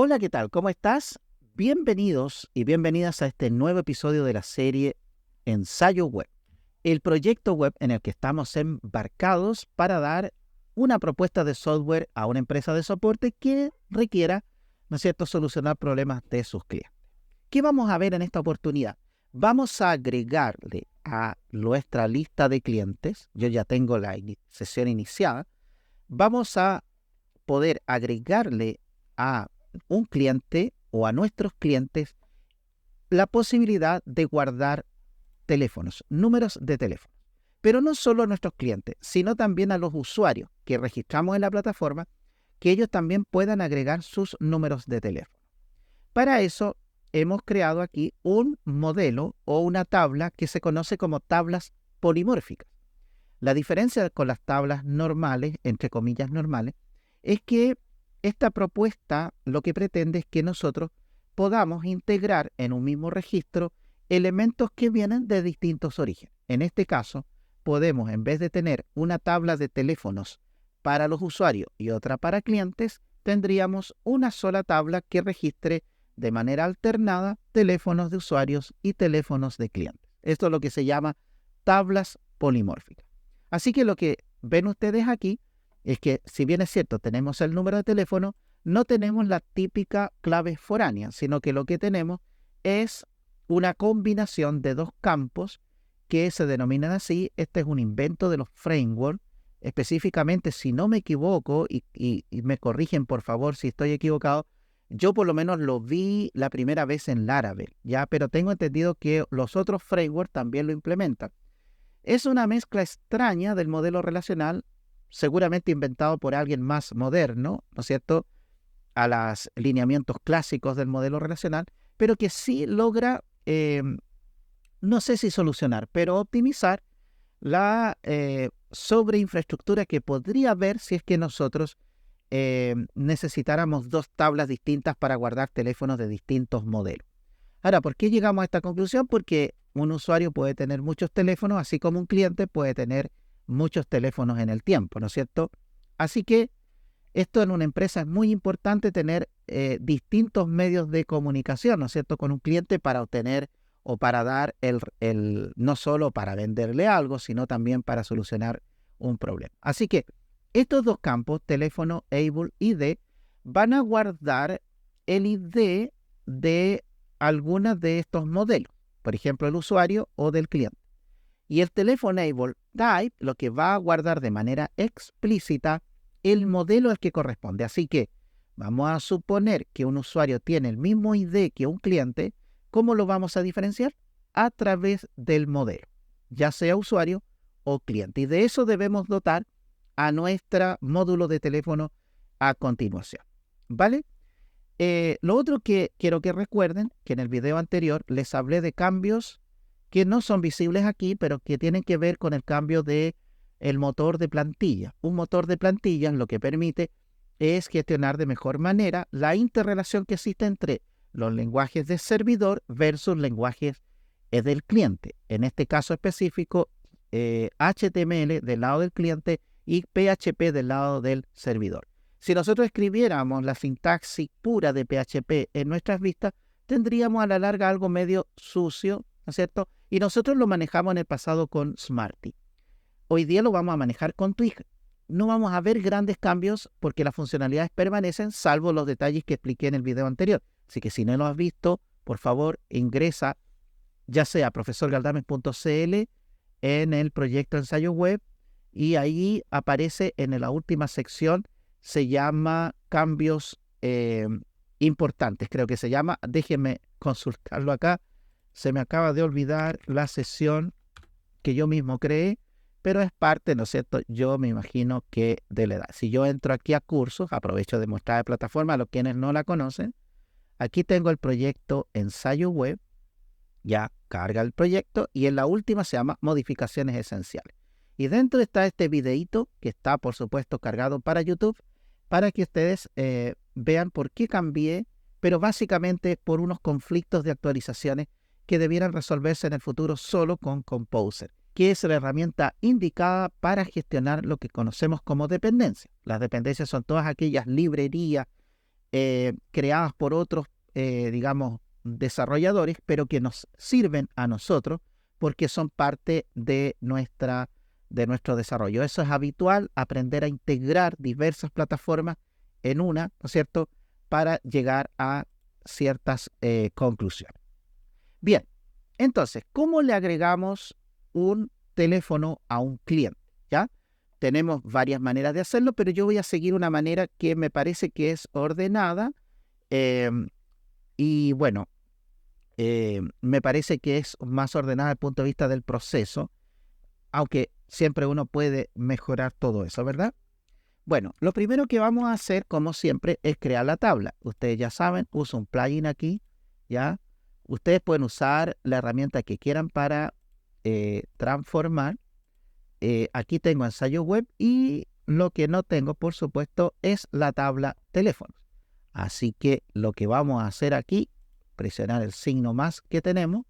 Hola, ¿qué tal? ¿Cómo estás? Bienvenidos y bienvenidas a este nuevo episodio de la serie Ensayo Web, el proyecto web en el que estamos embarcados para dar una propuesta de software a una empresa de soporte que requiera, ¿no es cierto?, solucionar problemas de sus clientes. ¿Qué vamos a ver en esta oportunidad? Vamos a agregarle a nuestra lista de clientes, yo ya tengo la sesión iniciada, vamos a poder agregarle a un cliente o a nuestros clientes la posibilidad de guardar teléfonos, números de teléfono. Pero no solo a nuestros clientes, sino también a los usuarios que registramos en la plataforma, que ellos también puedan agregar sus números de teléfono. Para eso hemos creado aquí un modelo o una tabla que se conoce como tablas polimórficas. La diferencia con las tablas normales, entre comillas normales, es que esta propuesta lo que pretende es que nosotros podamos integrar en un mismo registro elementos que vienen de distintos orígenes. En este caso, podemos, en vez de tener una tabla de teléfonos para los usuarios y otra para clientes, tendríamos una sola tabla que registre de manera alternada teléfonos de usuarios y teléfonos de clientes. Esto es lo que se llama tablas polimórficas. Así que lo que ven ustedes aquí es que, si bien es cierto, tenemos el número de teléfono, no tenemos la típica clave foránea, sino que lo que tenemos es una combinación de dos campos que se denominan así. Este es un invento de los frameworks. Específicamente, si no me equivoco, y me corrigen por favor si estoy equivocado, yo por lo menos lo vi la primera vez en Laravel, ¿ya? Pero tengo entendido que los otros frameworks también lo implementan. Es una mezcla extraña del modelo relacional, seguramente inventado por alguien más moderno, ¿no es cierto?, a los lineamientos clásicos del modelo relacional, pero que sí logra, no sé si solucionar, pero optimizar la sobreinfraestructura que podría haber si es que nosotros necesitáramos dos tablas distintas para guardar teléfonos de distintos modelos. Ahora, ¿por qué llegamos a esta conclusión? Porque un usuario puede tener muchos teléfonos, así como un cliente puede tener muchos teléfonos en el tiempo, ¿no es cierto? Así que esto en una empresa es muy importante, tener distintos medios de comunicación, ¿no es cierto?, con un cliente para obtener o para dar no solo para venderle algo, sino también para solucionar un problema. Así que estos dos campos, teléfono, able, ID, van a guardar el ID de algunas de estos modelos, por ejemplo, el usuario o del cliente. Y el teléfono able type lo que va a guardar de manera explícita el modelo al que corresponde. Así que vamos a suponer que un usuario tiene el mismo ID que un cliente. ¿Cómo lo vamos a diferenciar? A través del modelo, ya sea usuario o cliente. Y de eso debemos dotar a nuestro módulo de teléfono a continuación, ¿vale? Lo otro que quiero que recuerden, que en el video anterior les hablé de cambios que no son visibles aquí, pero que tienen que ver con el cambio de el motor de plantilla. Un motor de plantilla lo que permite es gestionar de mejor manera la interrelación que existe entre los lenguajes de servidor versus lenguajes del cliente. En este caso específico, HTML del lado del cliente y PHP del lado del servidor. Si nosotros escribiéramos la sintaxis pura de PHP en nuestras vistas, tendríamos a la larga algo medio sucio, ¿no es cierto? Y nosotros lo manejamos en el pasado con Smarty. Hoy día lo vamos a manejar con Twig. No vamos a ver grandes cambios porque las funcionalidades permanecen, salvo los detalles que expliqué en el video anterior. Así que si no lo has visto, por favor, ingresa ya sea a profesorgaldames.cl en el proyecto Ensayo Web, y ahí aparece en la última sección, se llama cambios importantes, creo que se llama. Déjenme consultarlo acá. Se me acaba de olvidar la sesión que yo mismo creé, pero es parte, ¿no es cierto?, yo me imagino que de la edad. Si yo entro aquí a cursos, aprovecho de mostrar la plataforma a los quienes no la conocen. Aquí tengo el proyecto Ensayo Web, ya carga el proyecto, y en la última se llama modificaciones esenciales. Y dentro está este videíto que está, por supuesto, cargado para YouTube, para que ustedes vean por qué cambié, pero básicamente por unos conflictos de actualizaciones que debieran resolverse en el futuro solo con Composer, que es la herramienta indicada para gestionar lo que conocemos como dependencias. Las dependencias son todas aquellas librerías creadas por otros, digamos, desarrolladores, pero que nos sirven a nosotros porque son parte de nuestro desarrollo. Eso es habitual, aprender a integrar diversas plataformas en una, ¿no es cierto?, para llegar a ciertas conclusiones. Bien, entonces, ¿cómo le agregamos un teléfono a un cliente? ¿Ya? Tenemos varias maneras de hacerlo, pero yo voy a seguir una manera que me parece que es ordenada y bueno, me parece que es más ordenada desde el punto de vista del proceso, aunque siempre uno puede mejorar todo eso, ¿verdad? Bueno, lo primero que vamos a hacer, como siempre, es crear la tabla. Ustedes ya saben, uso un plugin aquí, ¿ya? Ustedes pueden usar la herramienta que quieran para transformar. Aquí tengo ensayo web y lo que no tengo, por supuesto, es la tabla teléfonos. Así que lo que vamos a hacer aquí, presionar el signo más que tenemos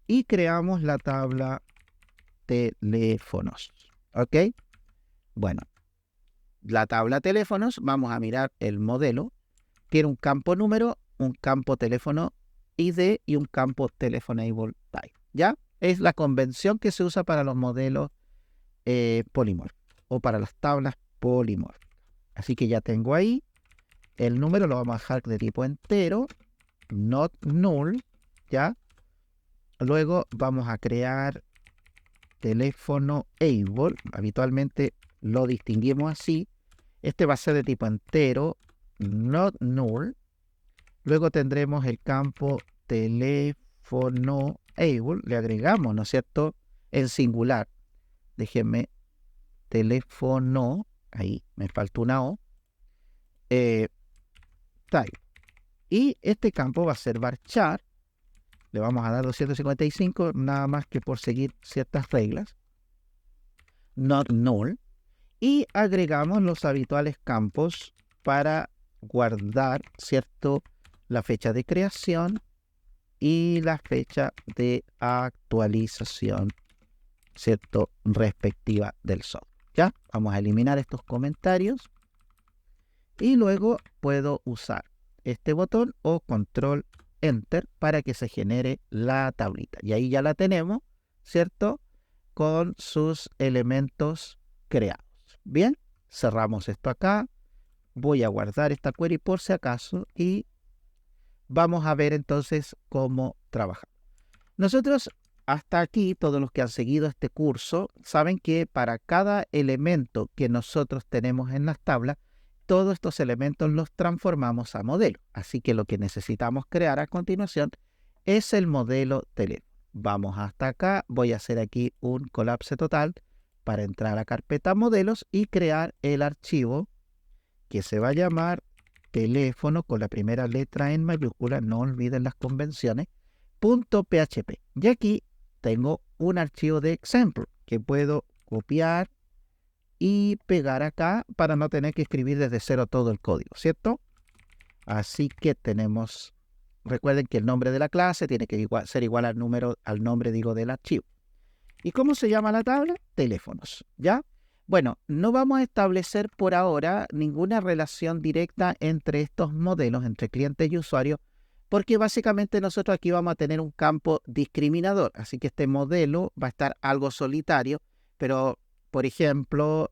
y creamos la tabla teléfonos. ¿Ok? Bueno, la tabla teléfonos, vamos a mirar el modelo. Tiene un campo número, un campo teléfono ID y un campo telephonable type. ¿Ya? Es la convención que se usa para los modelos polimórficos o para las tablas polimórficas. Así que ya tengo ahí el número, lo vamos a dejar de tipo entero, not null, ¿ya? Luego vamos a crear teléfono able, habitualmente lo distinguimos así. Este va a ser de tipo entero, not null. Luego tendremos el campo teléfono able, le agregamos, ¿no es cierto?, en singular. Déjenme teléfono, ahí me falta una O, type. Y este campo va a ser varchar, le vamos a dar 255, nada más que por seguir ciertas reglas, not null, y agregamos los habituales campos para guardar, ¿cierto?, la fecha de creación y la fecha de actualización, ¿cierto?, respectiva del software. ¿Ya? Vamos a eliminar estos comentarios y luego puedo usar este botón o control enter para que se genere la tablita. Y ahí ya la tenemos, ¿cierto?, con sus elementos creados. Bien, cerramos esto acá. Voy a guardar esta query por si acaso y vamos a ver entonces cómo trabajar. Nosotros hasta aquí, todos los que han seguido este curso, saben que para cada elemento que nosotros tenemos en las tablas, todos estos elementos los transformamos a modelo. Así que lo que necesitamos crear a continuación es el modelo teléfono. Vamos hasta acá, voy a hacer aquí un colapse total para entrar a la carpeta modelos y crear el archivo que se va a llamar teléfono con la primera letra en mayúscula, no olviden las convenciones, .php. Y aquí tengo un archivo de example que puedo copiar y pegar acá para no tener que escribir desde cero todo el código, ¿cierto? Así que tenemos, recuerden que el nombre de la clase tiene que ser igual al nombre del archivo. ¿Y cómo se llama la tabla? Teléfonos, ¿ya? Bueno, no vamos a establecer por ahora ninguna relación directa entre estos modelos, entre cliente y usuario, porque básicamente nosotros aquí vamos a tener un campo discriminador. Así que este modelo va a estar algo solitario, pero, por ejemplo,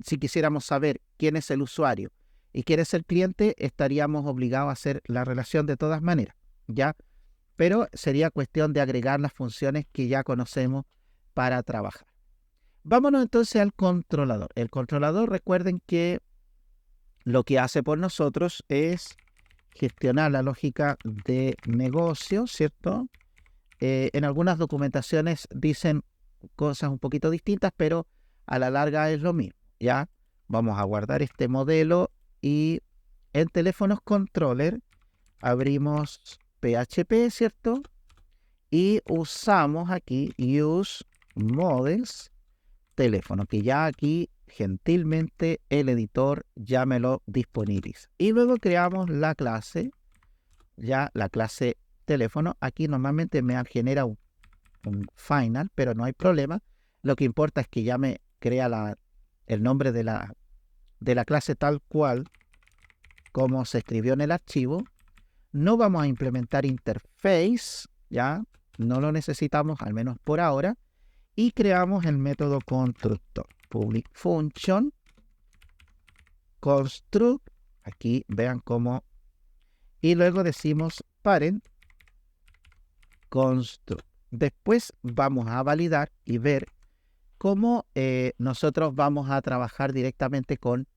si quisiéramos saber quién es el usuario y quién es el cliente, estaríamos obligados a hacer la relación de todas maneras, ¿ya? Pero sería cuestión de agregar las funciones que ya conocemos para trabajar. Vámonos entonces al controlador. El controlador, recuerden que lo que hace por nosotros es gestionar la lógica de negocio, ¿cierto? En algunas documentaciones dicen cosas un poquito distintas, pero a la larga es lo mismo, ¿ya? Vamos a guardar este modelo y en teléfonos controller abrimos PHP, ¿cierto? Y usamos aquí use models teléfono, que ya aquí gentilmente el editor ya me lo disponibiliza. Y luego creamos la clase, ya la clase teléfono. Aquí normalmente me genera un final, pero no hay problema. Lo que importa es que ya me crea el nombre de la clase tal cual como se escribió en el archivo. No vamos a implementar interface, ¿ya? No lo necesitamos, al menos por ahora. Y creamos el método constructor. Public function construct. Aquí vean cómo. Y luego decimos parent construct. Después vamos a validar y ver cómo nosotros vamos a trabajar directamente con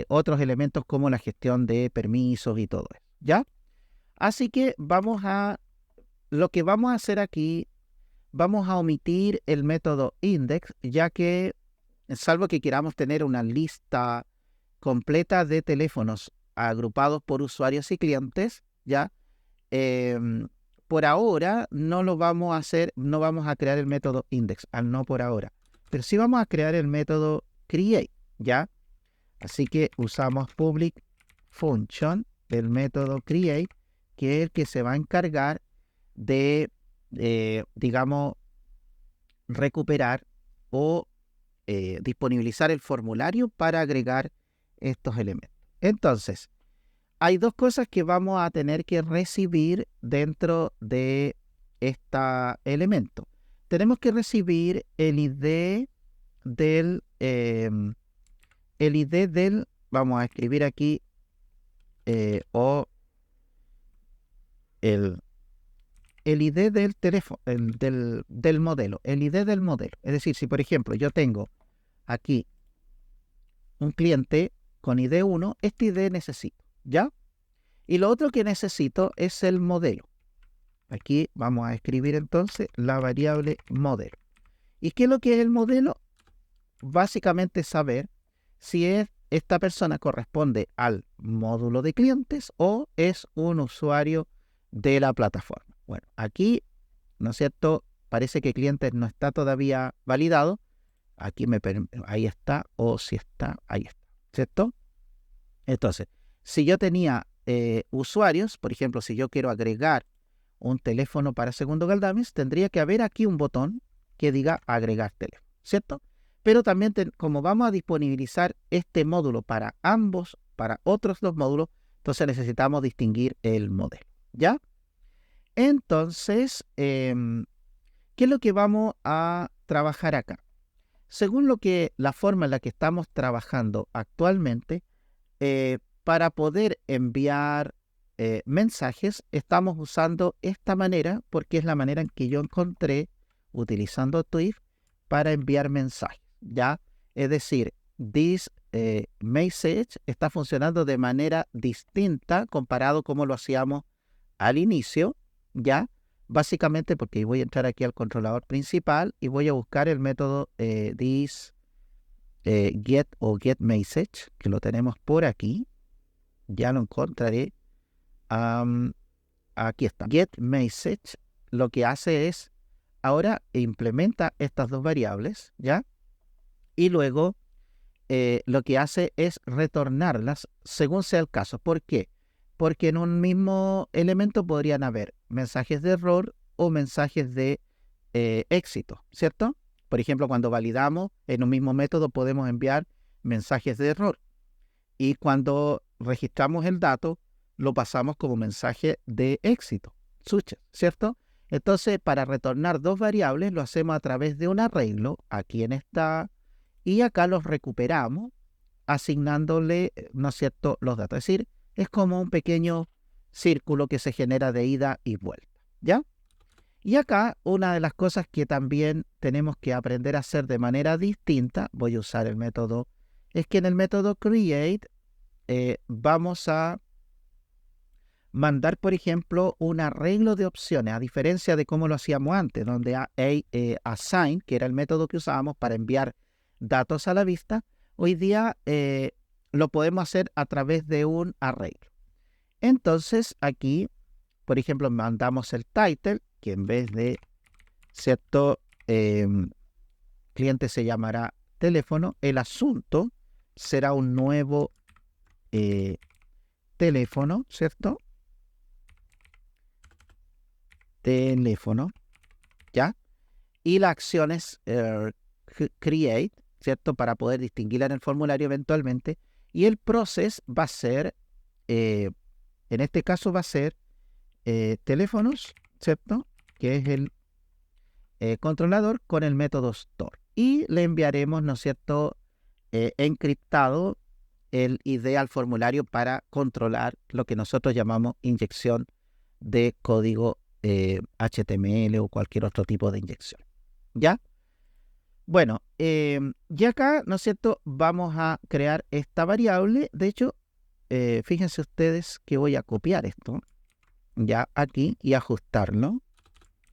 otros elementos como la gestión de permisos y todo eso, ¿ya? Así que lo que vamos a hacer aquí, vamos a omitir el método index, ya que, salvo que queramos tener una lista completa de teléfonos agrupados por usuarios y clientes, ¿ya? Por ahora no lo vamos a hacer, no vamos a crear el método index, no por ahora, pero sí vamos a crear el método create, ¿ya? Así que usamos public function del método create, que es el que se va a encargar de, digamos, recuperar o disponibilizar el formulario para agregar estos elementos. Entonces, hay dos cosas que vamos a tener que recibir dentro de este elemento. Tenemos que recibir el ID del, vamos a escribir aquí, o el ID del teléfono, del modelo, el ID del modelo. Es decir, si por ejemplo yo tengo aquí un cliente con ID 1, este ID necesito, ¿ya? Y lo otro que necesito es el modelo. Aquí vamos a escribir entonces la variable modelo. ¿Y qué es lo que es el modelo? Básicamente saber si esta persona corresponde al módulo de clientes o es un usuario de la plataforma. Bueno, aquí, ¿no es cierto? Parece que clientes no está todavía validado. Aquí ahí está, o si está, ahí está, ¿cierto? Entonces, si yo tenía usuarios, por ejemplo, si yo quiero agregar un teléfono para Segundo Galdames, tendría que haber aquí un botón que diga agregar teléfono, ¿cierto? Pero también, como vamos a disponibilizar este módulo para ambos, para otros dos módulos, entonces necesitamos distinguir el modelo, ¿ya? Entonces, ¿qué es lo que vamos a trabajar acá? Según la forma en la que estamos trabajando actualmente, para poder enviar mensajes, estamos usando esta manera porque es la manera en que yo encontré utilizando Twitter para enviar mensajes, ¿ya? Es decir, this message está funcionando de manera distinta comparado como lo hacíamos al inicio, ¿ya? Básicamente porque voy a entrar aquí al controlador principal y voy a buscar el método this get o get message, que lo tenemos por aquí. Ya lo encontraré. Aquí está. Get message lo que hace es, ahora implementa estas dos variables, ¿ya? Y luego lo que hace es retornarlas según sea el caso. ¿Por qué? Porque en un mismo elemento podrían haber mensajes de error o mensajes de éxito, ¿cierto? Por ejemplo, cuando validamos en un mismo método podemos enviar mensajes de error. Y cuando registramos el dato, lo pasamos como mensaje de éxito, success, ¿cierto? Entonces, para retornar dos variables, lo hacemos a través de un arreglo, aquí en esta, y acá los recuperamos, asignándole, ¿no es cierto?, los datos. Es decir, es como un pequeño círculo que se genera de ida y vuelta, ¿ya? Y acá, una de las cosas que también tenemos que aprender a hacer de manera distinta, voy a usar el método, es que en el método create vamos a mandar, por ejemplo, un arreglo de opciones, a diferencia de cómo lo hacíamos antes, donde assign, que era el método que usábamos para enviar datos a la vista, hoy día lo podemos hacer a través de un arreglo. Entonces, aquí, por ejemplo, mandamos el title, que en vez de cierto cliente se llamará teléfono, el asunto será un nuevo teléfono, ¿cierto? Teléfono, ¿ya? Y la acción es create, ¿cierto? Para poder distinguirla en el formulario eventualmente. Y el process va a ser, en este caso va a ser teléfonos, ¿cierto? Que es el controlador con el método store. Y le enviaremos, ¿no es cierto?, encriptado el ID al formulario para controlar lo que nosotros llamamos inyección de código HTML o cualquier otro tipo de inyección. ¿Ya? Bueno, ya acá, ¿no es cierto?, vamos a crear esta variable. De hecho, fíjense ustedes que voy a copiar esto, ya aquí, y ajustarlo.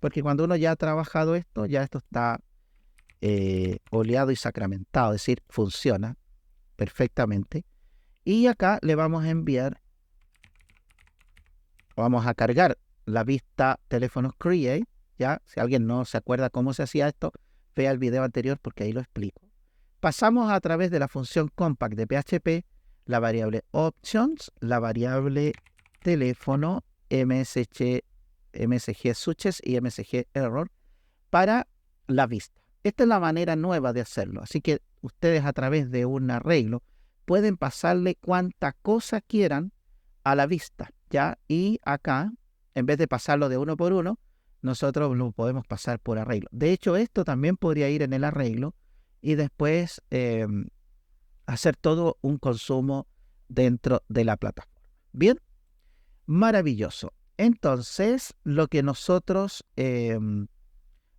Porque cuando uno ya ha trabajado esto, ya esto está oleado y sacramentado, es decir, funciona perfectamente. Y acá le vamos a enviar, vamos a cargar la vista teléfonos create, ya, si alguien no se acuerda cómo se hacía esto, vea el video anterior porque ahí lo explico. Pasamos a través de la función compact de PHP, la variable options, la variable teléfono, msg switches y msg error para la vista. Esta es la manera nueva de hacerlo, así que ustedes a través de un arreglo pueden pasarle cuanta cosa quieran a la vista, ¿ya? Y acá, en vez de pasarlo de uno por uno, nosotros lo podemos pasar por arreglo. De hecho, esto también podría ir en el arreglo y después hacer todo un consumo dentro de la plataforma. Bien, maravilloso. Entonces, lo que nosotros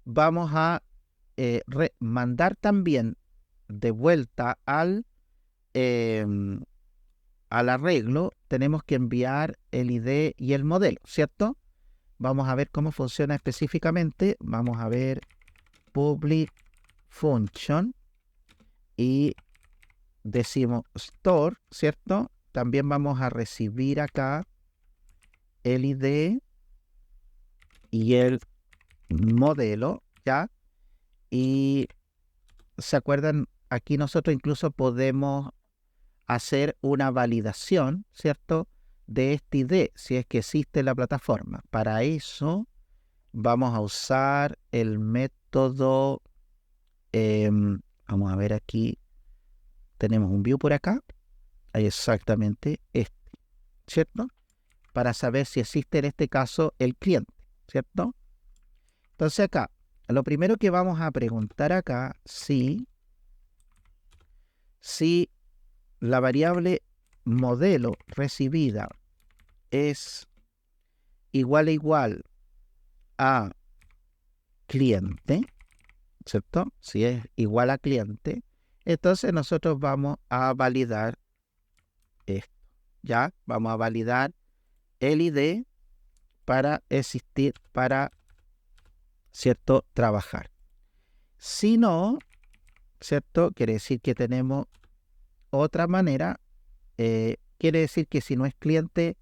vamos a mandar también de vuelta al arreglo, tenemos que enviar el ID y el modelo, ¿cierto? Vamos a ver cómo funciona específicamente. Vamos a ver public function y decimos store, ¿cierto? También vamos a recibir acá el ID y el modelo, ¿ya? Y ¿se acuerdan? Aquí nosotros incluso podemos hacer una validación, ¿cierto?, de este ID, si es que existe en la plataforma. Para eso vamos a usar el método, vamos a ver aquí, tenemos un view por acá, hay exactamente este, ¿cierto? Para saber si existe en este caso el cliente, ¿cierto? Entonces acá, lo primero que vamos a preguntar acá, si la variable modelo recibida es igual a cliente, ¿cierto? Si es igual a cliente, entonces nosotros vamos a validar esto, ¿ya? Vamos a validar el ID para existir, para, ¿cierto?, trabajar. Si no, ¿cierto?, quiere decir que tenemos otra manera, quiere decir que si no es cliente,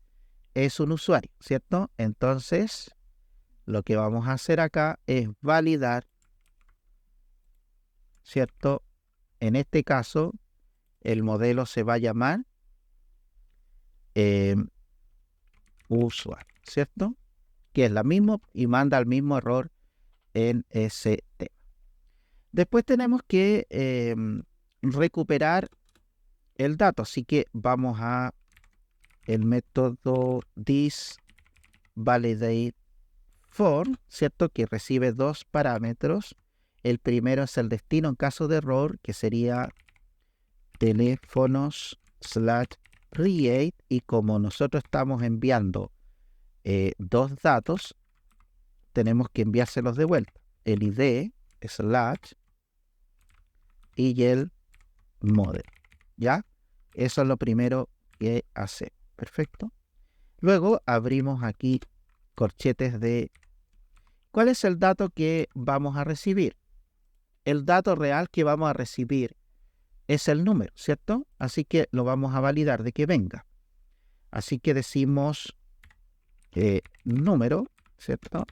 es un usuario, ¿cierto? Entonces, lo que vamos a hacer acá es validar, ¿cierto? En este caso, el modelo se va a llamar usuario, ¿cierto? Que es la misma y manda el mismo error en ese tema. Después tenemos que recuperar el dato, así que vamos a el método thisValidateFor, ¿cierto?, que recibe dos parámetros. El primero es el destino en caso de error, que sería teléfonos/create, y como nosotros estamos enviando dos datos, tenemos que enviárselos de vuelta, el ID / y el model, ¿ya? Eso es lo primero que hace. Perfecto. Luego abrimos aquí corchetes de ¿cuál es el dato que vamos a recibir? El dato real que vamos a recibir es el número, ¿cierto? Así que lo vamos a validar de que venga. Así que decimos número, ¿cierto?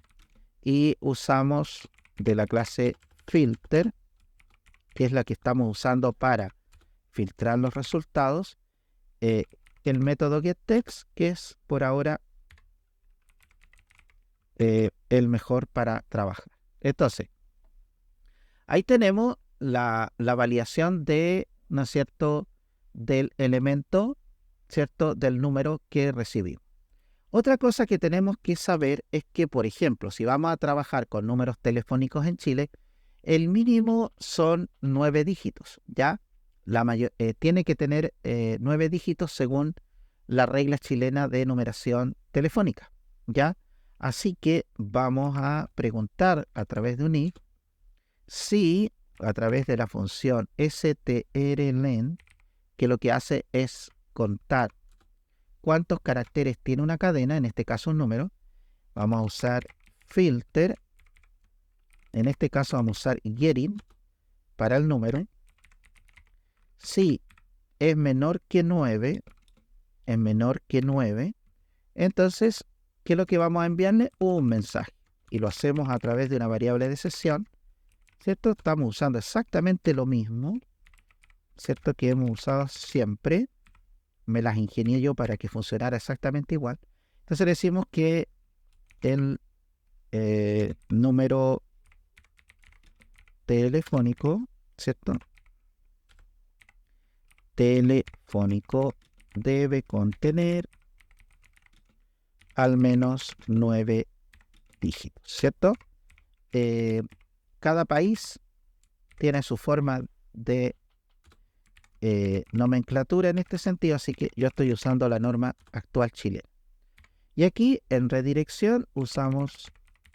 Y usamos de la clase filter, que es la que estamos usando para filtrar los resultados, el método getText, que es por ahora el mejor para trabajar. Entonces, ahí tenemos la validación de, ¿no es cierto?, del elemento, ¿cierto?, del número que recibimos. Otra cosa que tenemos que saber es que, por ejemplo, si vamos a trabajar con números telefónicos en Chile, el mínimo son 9 dígitos, ¿ya? Tiene que tener 9 dígitos según la regla chilena de numeración telefónica, ¿ya? Así que vamos a preguntar a través de un if si a través de la función strlen, que lo que hace es contar cuántos caracteres tiene una cadena, en este caso un número, vamos a usar filter, en este caso vamos a usar getting para el número. Si es menor que 9, entonces, ¿qué es lo que vamos a enviarle? Un mensaje. Y lo hacemos a través de una variable de sesión, ¿cierto? Estamos usando exactamente lo mismo, ¿cierto?, que hemos usado siempre. Me las ingenié yo para que funcionara exactamente igual. Entonces le decimos que el número telefónico, ¿cierto?, telefónico debe contener al menos 9 dígitos, ¿cierto? Cada país tiene su forma de nomenclatura en este sentido, así que yo estoy usando la norma actual chilena. Y aquí en redirección usamos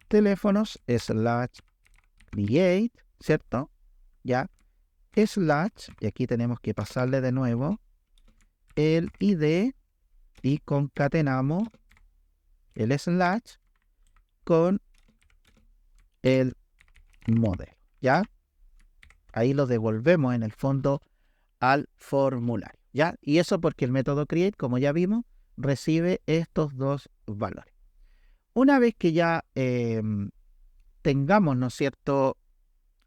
teléfonos /create, ¿cierto? Ya, slash, y aquí tenemos que pasarle de nuevo el ID y concatenamos el slash con el modelo, ¿ya? Ahí lo devolvemos en el fondo al formulario, ¿ya? Y eso porque el método create, como ya vimos, recibe estos dos valores. Una vez que ya tengamos, ¿no es cierto?,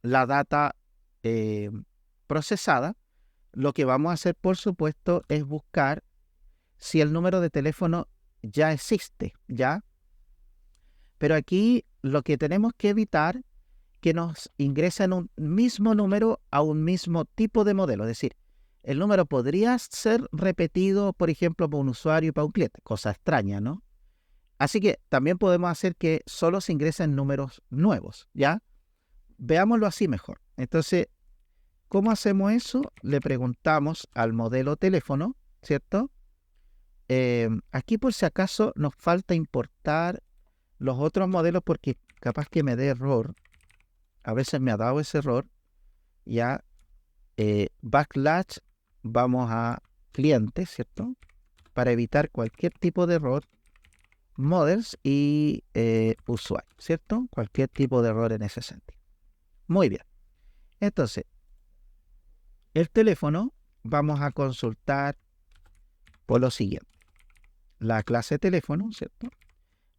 la data procesada, lo que vamos a hacer, por supuesto, es buscar si el número de teléfono ya existe, ¿ya? Pero aquí lo que tenemos que evitar que nos ingresen un mismo número a un mismo tipo de modelo. Es decir, el número podría ser repetido, por ejemplo, por un usuario y para un cliente. Cosa extraña, ¿no? Así que también podemos hacer que solo se ingresen números nuevos, ¿ya? Veámoslo así mejor. Entonces, ¿cómo hacemos eso? Le preguntamos al modelo teléfono, ¿cierto? Aquí por si acaso nos falta importar los otros modelos porque capaz que me dé error. A veces me ha dado ese error. Ya, backslash, vamos a cliente, ¿cierto? Para evitar cualquier tipo de error. Models y usuario, ¿cierto? Cualquier tipo de error en ese sentido. Muy bien. Entonces, el teléfono vamos a consultar por lo siguiente. La clase teléfono, ¿cierto?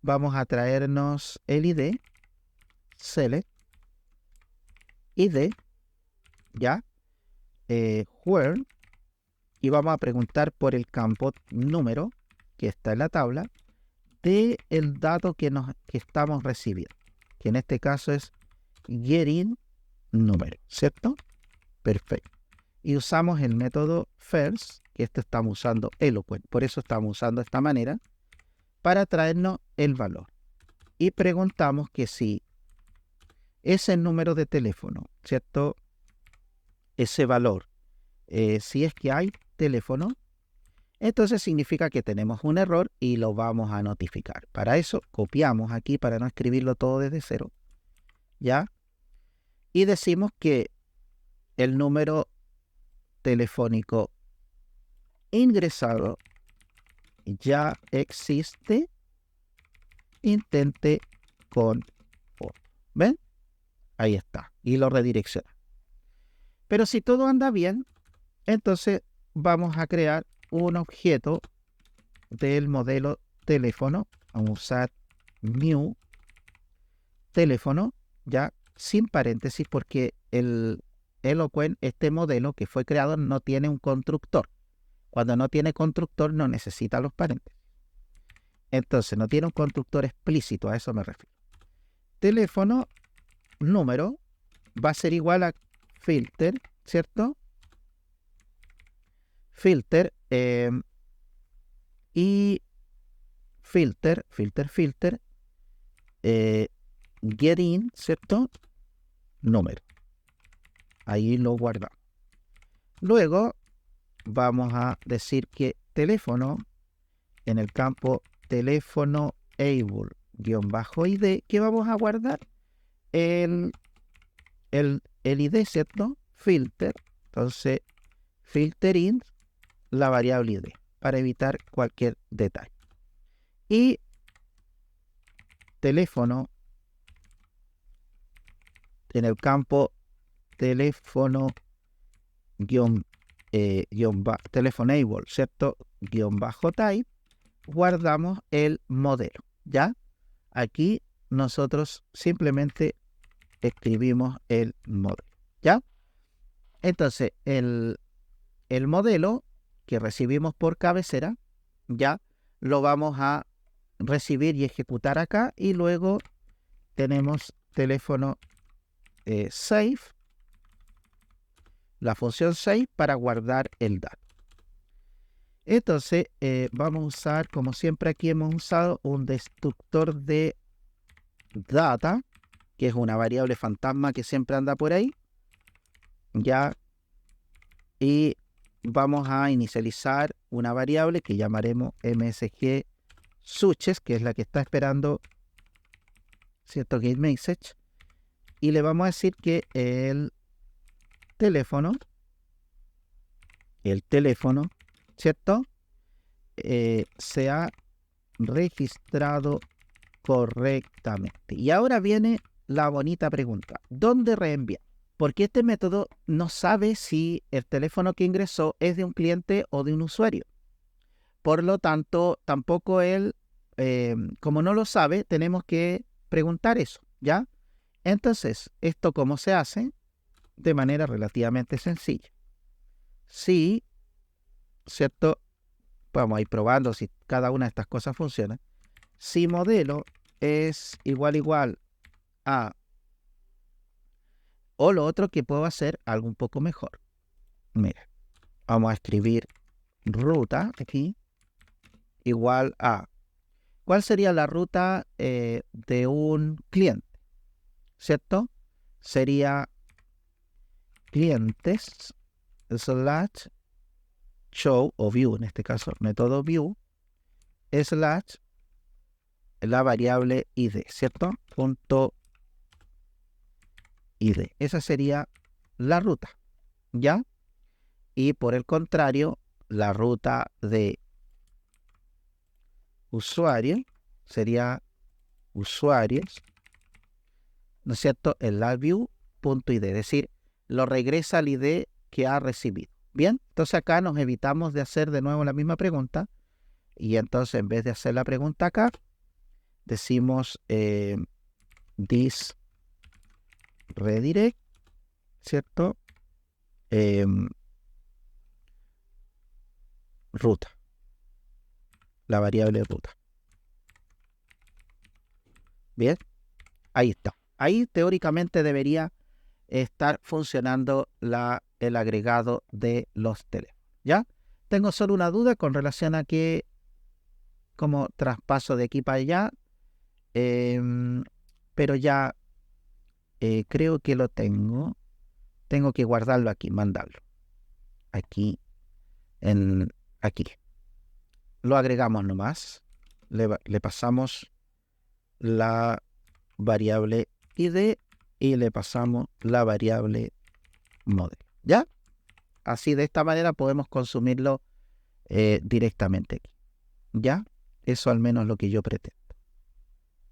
Vamos a traernos el ID, select, ID, ¿ya? Where, y vamos a preguntar por el campo número que está en la tabla de el dato que estamos recibiendo, que en este caso es getting número, ¿cierto? Perfecto. Y usamos el método first, que estamos usando Eloquent, por eso estamos usando esta manera, para traernos el valor. Y preguntamos que si ese número de teléfono, ¿cierto?, ese valor, si es que hay teléfono, entonces significa que tenemos un error y lo vamos a notificar. Para eso copiamos aquí para no escribirlo todo desde cero, ¿ya? Y decimos que el número telefónico ingresado ya existe, intente con otro. ¿Ven? Ahí está. Y lo redirecciona. Pero si todo anda bien, entonces vamos a crear un objeto del modelo teléfono. Vamos a usar new teléfono, ya sin paréntesis, porque el Eloquent, este modelo que fue creado, no tiene un constructor. Cuando no tiene constructor, no necesita los paréntesis. Entonces, no tiene un constructor explícito, a eso me refiero. Teléfono, número, va a ser igual a filter, ¿cierto? filter, y filter, get in, ¿cierto? Número. Ahí lo guardamos. Luego vamos a decir que teléfono, en el campo teléfono able-id, que vamos a guardar el ID, ¿cierto? Filter. Entonces, filter in la variable ID para evitar cualquier detalle. Y teléfono, en el campo teléfono telefonable, ¿cierto? _type, guardamos el modelo, ¿ya? Aquí nosotros simplemente escribimos el modelo, ¿ya? Entonces, el modelo que recibimos por cabecera, ya lo vamos a recibir y ejecutar acá, y luego tenemos teléfono save, la función save para guardar el dato. Entonces vamos a usar, como siempre aquí hemos usado, un destructor de data, que es una variable fantasma que siempre anda por ahí, ya, y vamos a inicializar una variable que llamaremos msg switches, que es la que está esperando cierto get message, y le vamos a decir que el teléfono, ¿cierto? Se ha registrado correctamente. Y ahora viene la bonita pregunta: ¿dónde reenviar? Porque este método no sabe si el teléfono que ingresó es de un cliente o de un usuario. Por lo tanto, tampoco él, como no lo sabe, tenemos que preguntar eso, ¿ya? Entonces, ¿esto cómo se hace? De manera relativamente sencilla. Si, ¿cierto? Vamos a ir probando si cada una de estas cosas funciona. Si modelo es igual a, o lo otro que puedo hacer algo un poco mejor. Mira, vamos a escribir ruta aquí igual a, ¿cuál sería la ruta de un cliente? ¿Cierto? Sería clientes / show o view, en este caso método view / la variable id, ¿cierto? Punto id. Esa sería la ruta, ¿ya? Y por el contrario, la ruta de usuario sería usuarios, ¿no es cierto? El view.id, es decir, lo regresa al ID que ha recibido. Bien, entonces acá nos evitamos de hacer de nuevo la misma pregunta, y entonces en vez de hacer la pregunta acá, decimos this redirect, ¿cierto? Ruta, la variable ruta. Bien, ahí está. Ahí teóricamente debería estar funcionando el agregado de los teléfonos, ¿ya? Tengo solo una duda con relación a que, como traspaso de aquí para allá, pero ya creo que lo tengo. Tengo que guardarlo aquí, mandarlo. Aquí, aquí. Lo agregamos nomás. Le pasamos la variable id y le pasamos la variable model, ¿ya? Así, de esta manera podemos consumirlo directamente aquí, ¿ya? Eso al menos es lo que yo pretendo.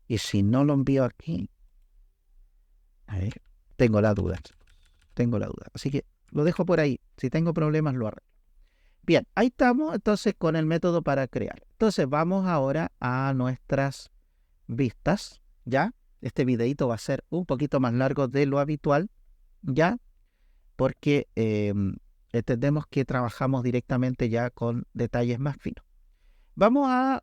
Y si no lo envío aquí, a ver, tengo la duda. Así que lo dejo por ahí. Si tengo problemas, lo arreglo. Bien, ahí estamos entonces con el método para crear. Entonces vamos ahora a nuestras vistas, ¿ya? Este videito va a ser un poquito más largo de lo habitual, ¿ya? Porque entendemos que trabajamos directamente ya con detalles más finos. Vamos a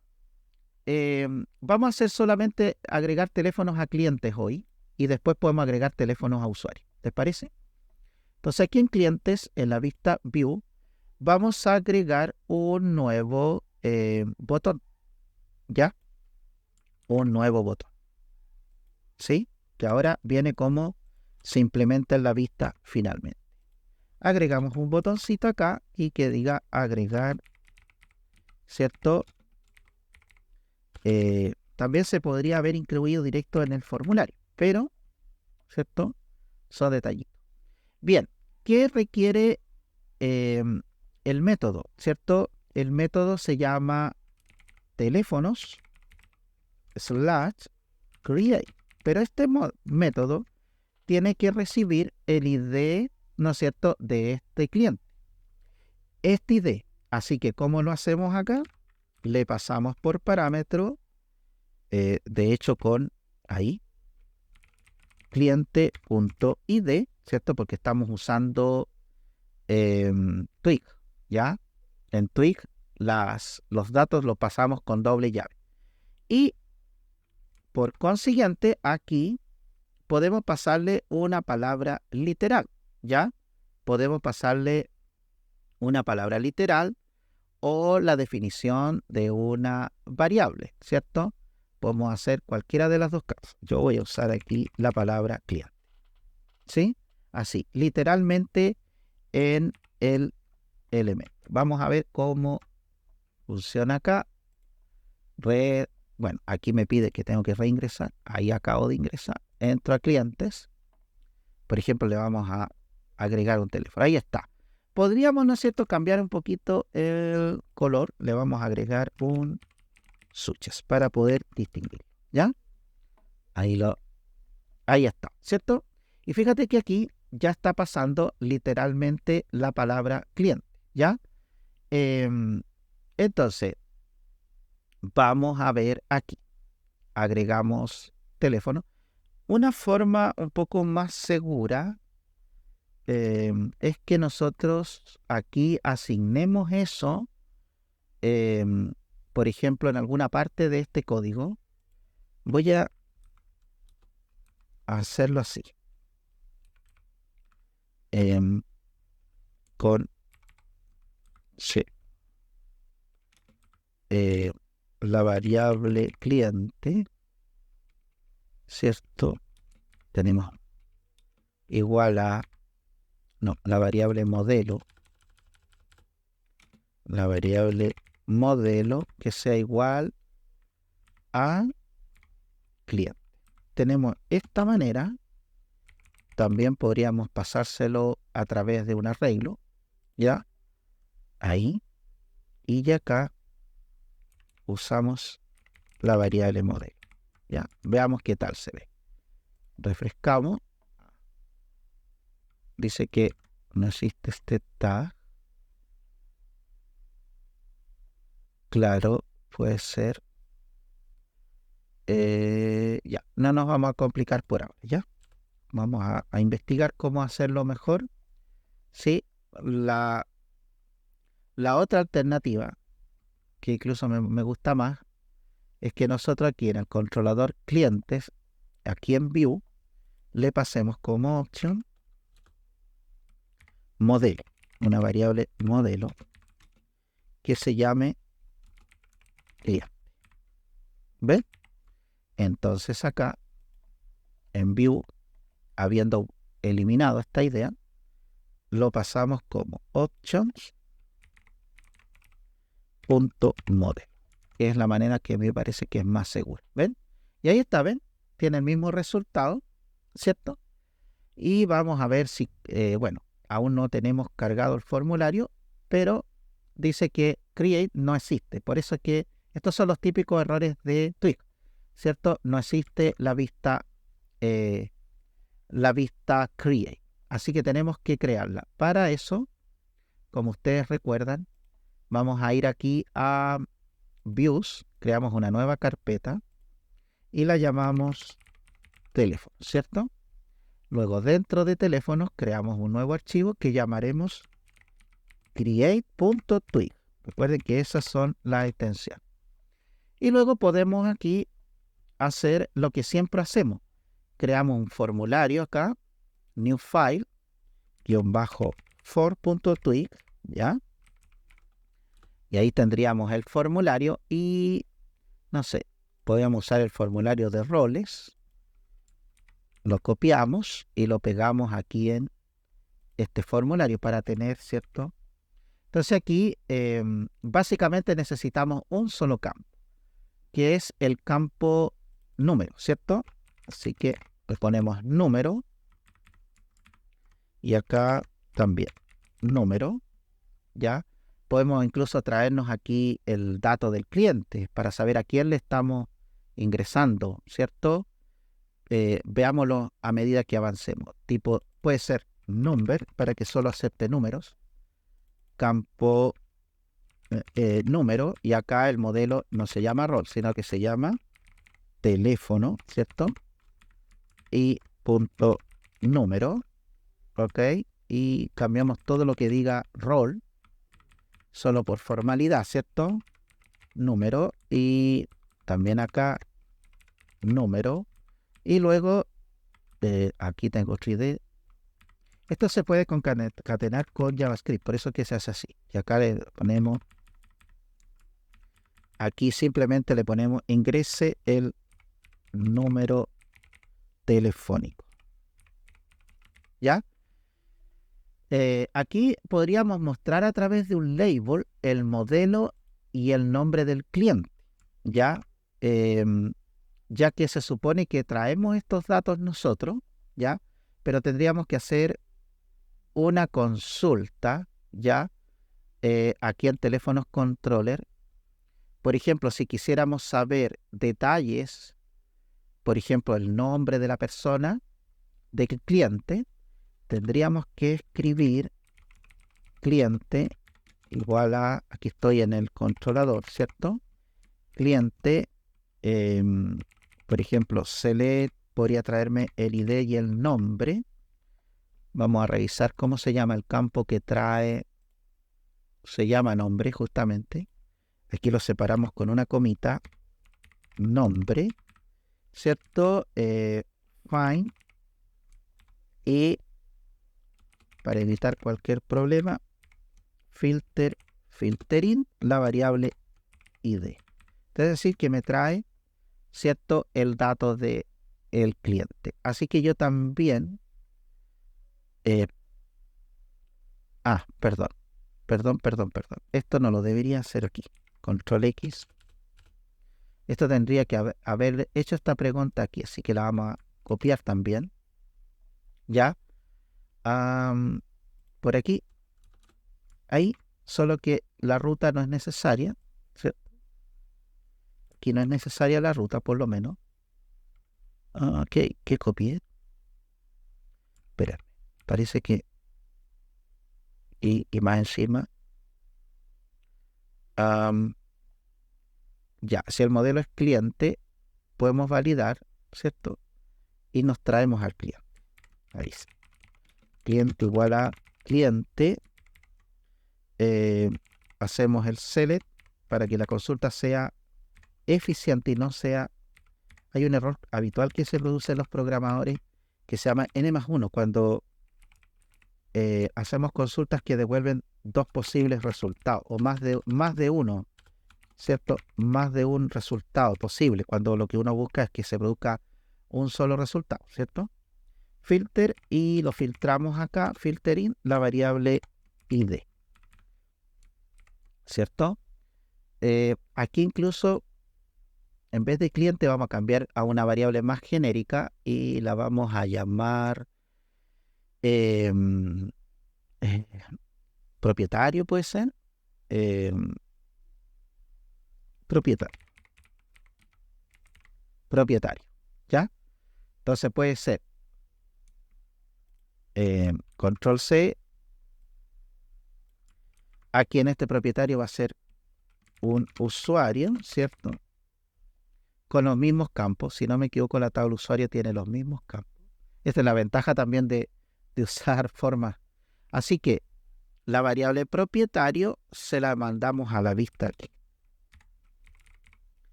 hacer solamente agregar teléfonos a clientes hoy, y después podemos agregar teléfonos a usuarios. ¿Les parece? Entonces aquí en clientes, en la vista view, vamos a agregar un nuevo botón, ¿ya? Un nuevo botón, ¿sí? Que ahora viene como se implementa en la vista finalmente. Agregamos un botoncito acá y que diga agregar, ¿cierto? También se podría haber incluido directo en el formulario, pero, ¿cierto? Son detallitos. Bien, ¿qué requiere el método? ¿Cierto? El método se llama teléfonos / create, pero este método tiene que recibir el ID, ¿no es cierto?, de este cliente. Este ID, así que ¿cómo lo hacemos acá? Le pasamos por parámetro, de hecho con ahí, cliente.id, ¿cierto? Porque estamos usando Twig, ¿ya? En Twig los datos los pasamos con doble llave. Y por consiguiente, aquí podemos pasarle una palabra literal, ¿ya? Podemos pasarle una palabra literal o la definición de una variable, ¿cierto? Podemos hacer cualquiera de las dos cosas. Yo voy a usar aquí la palabra cliente, ¿sí? Así, literalmente en el elemento. Vamos a ver cómo funciona acá. Bueno, aquí me pide que tengo que reingresar. Ahí acabo de ingresar. Entro a clientes. Por ejemplo, le vamos a agregar un teléfono. Ahí está. Podríamos, ¿no es cierto?, cambiar un poquito el color. Le vamos a agregar un switches para poder distinguirlo, ¿ya? Ahí está, ¿cierto? Y fíjate que aquí ya está pasando literalmente la palabra cliente, ¿ya? Entonces, vamos a ver aquí. Agregamos teléfono. Una forma un poco más segura es que nosotros aquí asignemos eso, por ejemplo, en alguna parte de este código. Voy a hacerlo así. Con C. La variable cliente, ¿cierto? Tenemos igual a, no, la variable modelo que sea igual a cliente. Tenemos esta manera. También podríamos pasárselo a través de un arreglo, ¿ya? Ahí. Y ya acá usamos la variable modelo, ¿ya? Veamos qué tal se ve. Refrescamos. Dice que no existe este tag. Claro, puede ser. Ya, no nos vamos a complicar por ahora, ¿ya? Vamos a investigar cómo hacerlo mejor. Sí, la otra alternativa, que incluso me gusta más, es que nosotros aquí en el controlador clientes, aquí en View, le pasemos como opción modelo, una variable modelo que se llame cliente. ¿Ven? Entonces acá en View, habiendo eliminado esta idea, lo pasamos como options.model, que es la manera que me parece que es más segura. ¿Ven? Y ahí está, ¿ven? Tiene el mismo resultado, ¿cierto? Y vamos a ver si, bueno, aún no tenemos cargado el formulario, pero dice que create no existe. Por eso es que estos son los típicos errores de Twig, ¿cierto? No existe la vista create. Así que tenemos que crearla. Para eso, como ustedes recuerdan, vamos a ir aquí a Views, creamos una nueva carpeta y la llamamos teléfono, ¿cierto? Luego dentro de teléfonos creamos un nuevo archivo que llamaremos create.twig. Recuerden que esas son las extensiones. Y luego podemos aquí hacer lo que siempre hacemos. Creamos un formulario acá, new file, _for.twig, ¿ya? Y ahí tendríamos el formulario y, no sé, podríamos usar el formulario de roles. Lo copiamos y lo pegamos aquí en este formulario para tener, ¿cierto? Entonces aquí básicamente necesitamos un solo campo, que es el campo número, ¿cierto? Así que le ponemos número y acá también número, ¿ya? Podemos incluso traernos aquí el dato del cliente para saber a quién le estamos ingresando, ¿cierto? Veámoslo a medida que avancemos. Tipo, puede ser number para que solo acepte números, campo número, y acá el modelo no se llama rol, sino que se llama teléfono, ¿cierto? Y punto número, ¿ok? Y cambiamos todo lo que diga rol, solo por formalidad, ¿cierto? Número, y también acá número, y luego aquí tengo 3D. Esto se puede concatenar con JavaScript, por eso que se hace así. Y acá le ponemos, aquí simplemente le ponemos ingrese el número telefónico. ¿Ya? Aquí podríamos mostrar a través de un label el modelo y el nombre del cliente. ¿Ya? Ya que se supone que traemos estos datos nosotros, ¿ya? Pero tendríamos que hacer una consulta, ¿ya? Aquí en teléfonos controller. Por ejemplo, si quisiéramos saber detalles, por ejemplo, el nombre de la persona, del cliente, tendríamos que escribir cliente igual a, aquí estoy en el controlador, ¿cierto? Cliente, por ejemplo, select podría traerme el ID y el nombre. Vamos a revisar cómo se llama el campo que trae, se llama nombre justamente. Aquí lo separamos con una comita, nombre, ¿cierto? Find, y para evitar cualquier problema, filtering la variable ID. Es decir, que me trae, ¿cierto?, el dato de el cliente. Así que yo también, perdón. Esto no lo debería hacer aquí. Control X. Esto tendría que haber hecho esta pregunta aquí, así que la vamos a copiar también. ¿Ya? Por aquí, ahí, solo que la ruta no es necesaria, ¿cierto? Aquí no es necesaria la ruta, por lo menos. ¿Qué copié? Espera, parece que... Y más encima... ya, si el modelo es cliente, podemos validar, ¿cierto? Y nos traemos al cliente. Ahí sí. Cliente igual a cliente. Hacemos el select para que la consulta sea eficiente y no sea... Hay un error habitual que se produce en los programadores que se llama N+1, cuando hacemos consultas que devuelven dos posibles resultados o más de uno, ¿cierto? Más de un resultado posible, cuando lo que uno busca es que se produzca un solo resultado, ¿cierto? Filter, y lo filtramos acá, filtering, la variable ID, ¿cierto? Aquí incluso en vez de cliente vamos a cambiar a una variable más genérica y la vamos a llamar em, eh, propietario, puede ser. Propietario. Propietario. ¿Ya? Entonces puede ser control C. Aquí en este propietario va a ser un usuario, ¿cierto? Con los mismos campos. Si no me equivoco, la tabla usuario tiene los mismos campos. Esta es la ventaja también de usar formas. Así que la variable propietario se la mandamos a la vista aquí.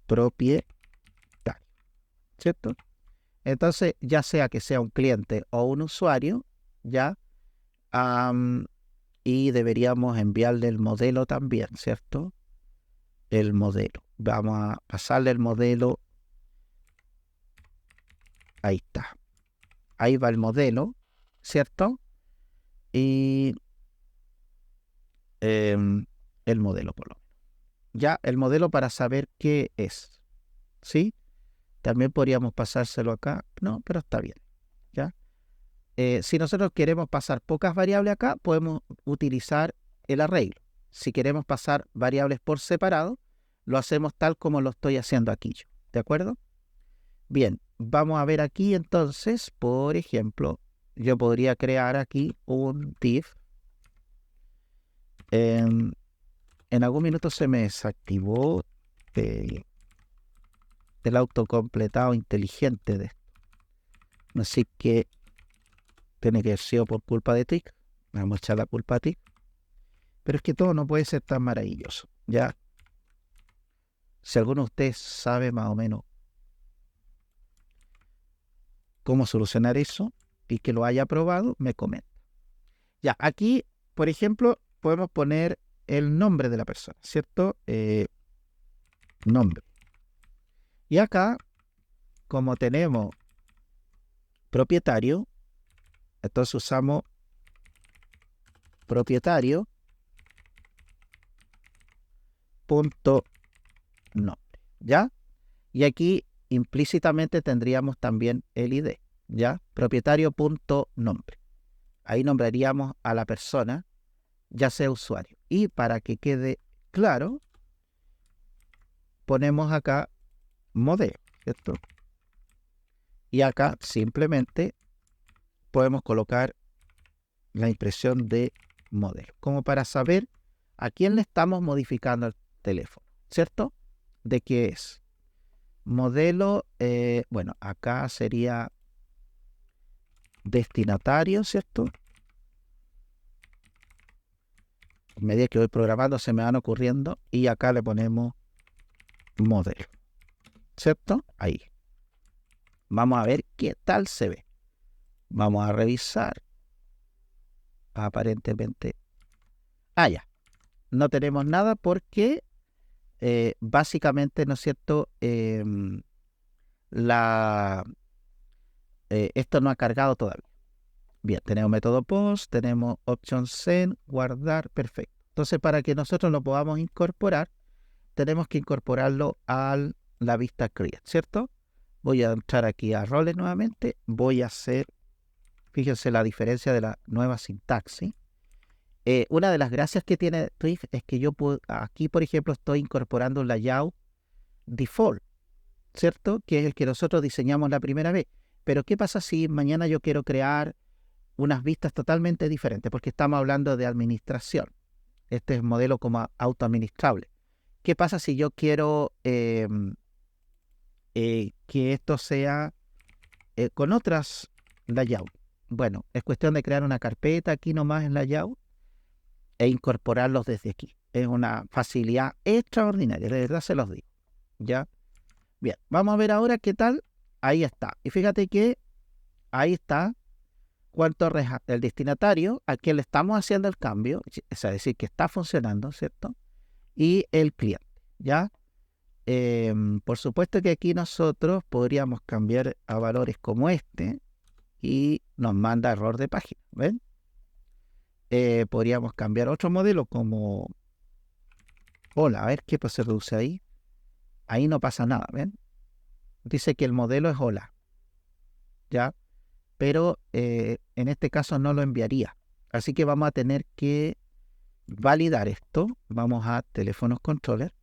Propietario, ¿cierto? Entonces, ya sea que sea un cliente o un usuario, ya y deberíamos enviarle el modelo también, ¿cierto? El modelo. Vamos a pasarle el modelo. Ahí está. Ahí va el modelo, ¿cierto? Y el modelo, por lo menos. Ya, el modelo para saber qué es, ¿sí? También podríamos pasárselo acá. No, pero está bien, ¿ya? Si nosotros queremos pasar pocas variables acá, podemos utilizar el arreglo. Si queremos pasar variables por separado, lo hacemos tal como lo estoy haciendo aquí yo, ¿de acuerdo? Bien, vamos a ver aquí entonces, por ejemplo, yo podría crear aquí un div. En algún minuto se me desactivó el autocompletado inteligente de esto. Así que tiene que haber sido por culpa de TIC. Vamos a echar la culpa a TIC. Pero es que todo no puede ser tan maravilloso, ¿ya? Si alguno de ustedes sabe más o menos cómo solucionar eso y que lo haya probado, me comenta. Ya, aquí, por ejemplo, podemos poner el nombre de la persona, ¿cierto? Nombre. Y acá, como tenemos propietario, entonces usamos propietario punto nombre, ¿ya? Y aquí implícitamente tendríamos también el ID, ¿ya? Propietario punto nombre. Ahí nombraríamos a la persona, ya sea usuario. Y para que quede claro, ponemos acá modelo, ¿cierto? Y acá simplemente podemos colocar la impresión de modelo, como para saber a quién le estamos modificando el teléfono, ¿cierto? ¿De qué es? Modelo, bueno, acá sería destinatario, ¿cierto? A medida que voy programando se me van ocurriendo y acá le ponemos modelo, ¿cierto? Ahí. Vamos a ver qué tal se ve. Vamos a revisar. Aparentemente. Ya. No tenemos nada porque básicamente, ¿no es cierto? Esto no ha cargado todavía. Bien, tenemos método post, tenemos option send, guardar, perfecto. Entonces, para que nosotros lo podamos incorporar, tenemos que incorporarlo a la vista create, ¿cierto? Voy a entrar aquí a roles nuevamente. Voy a hacer, fíjense la diferencia de la nueva sintaxis. Una de las gracias que tiene Twig es que yo puedo, aquí, por ejemplo, estoy incorporando un layout default, ¿cierto? Que es el que nosotros diseñamos la primera vez. Pero ¿qué pasa si mañana yo quiero crear unas vistas totalmente diferentes? Porque estamos hablando de administración. Este es modelo como autoadministrable. ¿Qué pasa si yo quiero que esto sea con otras layout? Bueno, es cuestión de crear una carpeta aquí nomás en layout e incorporarlos desde aquí. Es una facilidad extraordinaria, de verdad se los digo. ¿Ya? Bien, vamos a ver ahora qué tal. Ahí está. Y fíjate que ahí está cuánto el destinatario a quien le estamos haciendo el cambio, es decir, que está funcionando, ¿cierto? Y el cliente, ¿ya? Por supuesto que aquí nosotros podríamos cambiar a valores como este y nos manda error de página, ¿ven? Podríamos cambiar otro modelo como hola, a ver qué se reduce ahí. Ahí no pasa nada, ¿ven? Dice que el modelo es hola, ¿ya? Pero en este caso no lo enviaría. Así que vamos a tener que validar esto. Vamos a teléfonos controller.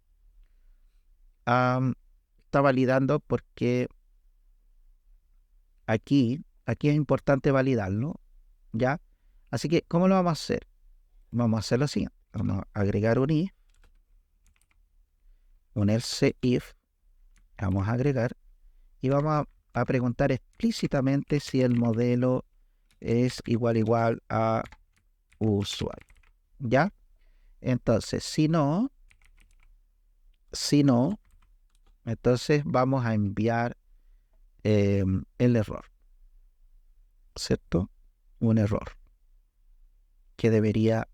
Está validando porque aquí es importante validarlo, ¿ya? Así que, ¿cómo lo vamos a hacer? Vamos a hacer lo siguiente. Vamos a agregar un if, un else if. Vamos a agregar y vamos a preguntar explícitamente si el modelo es igual a usuario, ¿ya? Entonces, si no, entonces vamos a enviar el error, ¿cierto? Un error que debería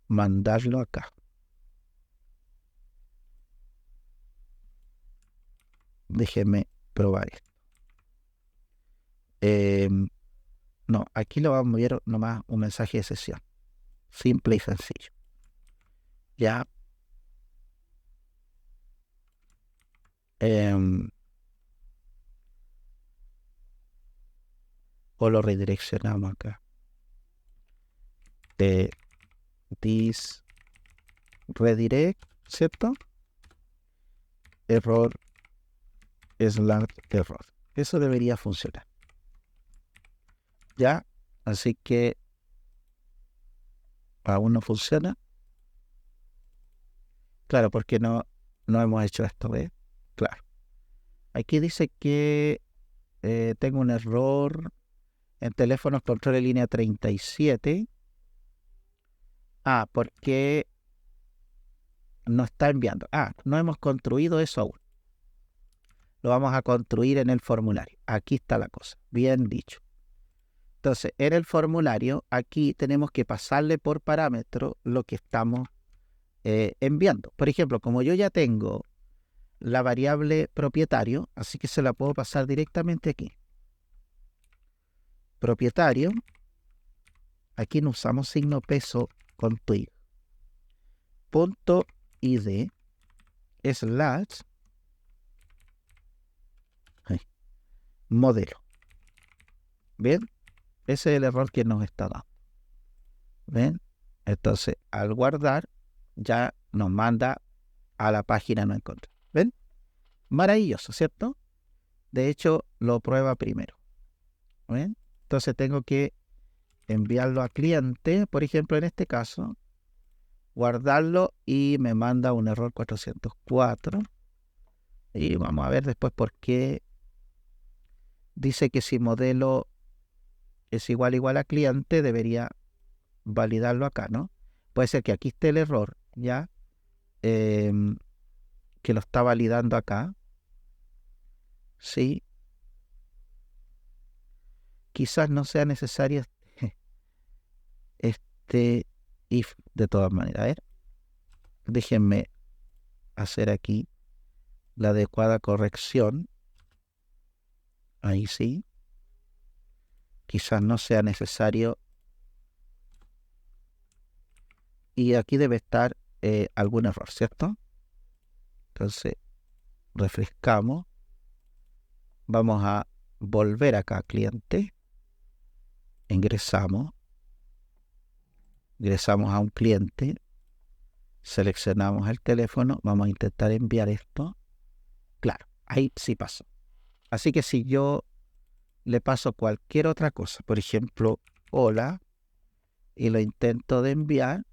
mandarlo acá. Déjeme probar esto. No, aquí lo vamos a enviar nomás un mensaje de sesión. Simple y sencillo. Ya. O lo redireccionamos acá. This redirect, ¿cierto? Error / error. Eso debería funcionar. ¿Ya? Así que aún no funciona. Claro, porque no hemos hecho esto, ¿ves? Claro. Aquí dice que tengo un error en teléfonos control de línea 37. Porque no está enviando. No hemos construido eso aún. Lo vamos a construir en el formulario. Aquí está la cosa. Bien dicho. Entonces, en el formulario, aquí tenemos que pasarle por parámetro lo que estamos enviando. Por ejemplo, como yo ya tengo la variable propietario, así que se la puedo pasar directamente aquí. Propietario. Aquí no usamos signo peso con twig. Punto id / modelo. Bien, ese es el error que nos está dando. ¿Ven? Entonces, al guardar, ya nos manda a la página no encontrar. ¿Ven? Maravilloso, ¿cierto? De hecho, lo prueba primero. ¿Ven? Entonces tengo que enviarlo a cliente, por ejemplo, en este caso, guardarlo y me manda un error 404. Y vamos a ver después por qué dice que si modelo es igual a cliente, debería validarlo acá, ¿no? Puede ser que aquí esté el error, ¿ya? Que lo está validando acá. Sí. Quizás no sea necesario este if de todas maneras. A ver, déjenme hacer aquí la adecuada corrección. Ahí sí. Quizás no sea necesario. Y aquí debe estar algún error, ¿cierto? Entonces, refrescamos. Vamos a volver acá a cliente. Ingresamos a un cliente. Seleccionamos el teléfono. Vamos a intentar enviar esto. Claro, ahí sí pasó. Así que si yo le paso cualquier otra cosa, por ejemplo, hola, y lo intento de enviar,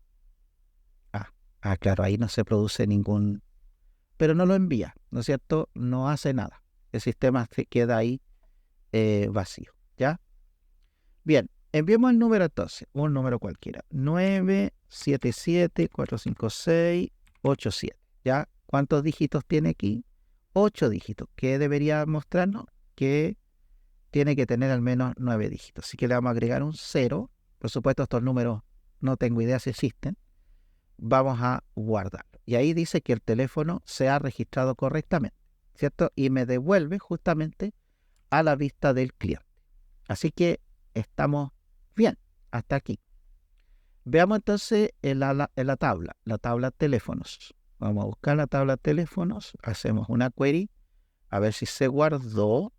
claro, ahí no se produce ningún, pero no lo envía, ¿no es cierto? No hace nada. El sistema se queda ahí vacío, ¿ya? Bien, enviemos el número entonces, un número cualquiera, 977-456-87, ¿ya? ¿Cuántos dígitos tiene aquí? 8 dígitos. ¿Qué debería mostrarnos? Que tiene que tener al menos 9 dígitos. Así que le vamos a agregar un 0. Por supuesto, estos números no tengo idea si existen. Vamos a guardarlo. Y ahí dice que el teléfono se ha registrado correctamente, ¿cierto? Y me devuelve justamente a la vista del cliente. Así que estamos bien hasta aquí. Veamos entonces en la tabla teléfonos. Vamos a buscar la tabla teléfonos. Hacemos una query a ver si se guardó.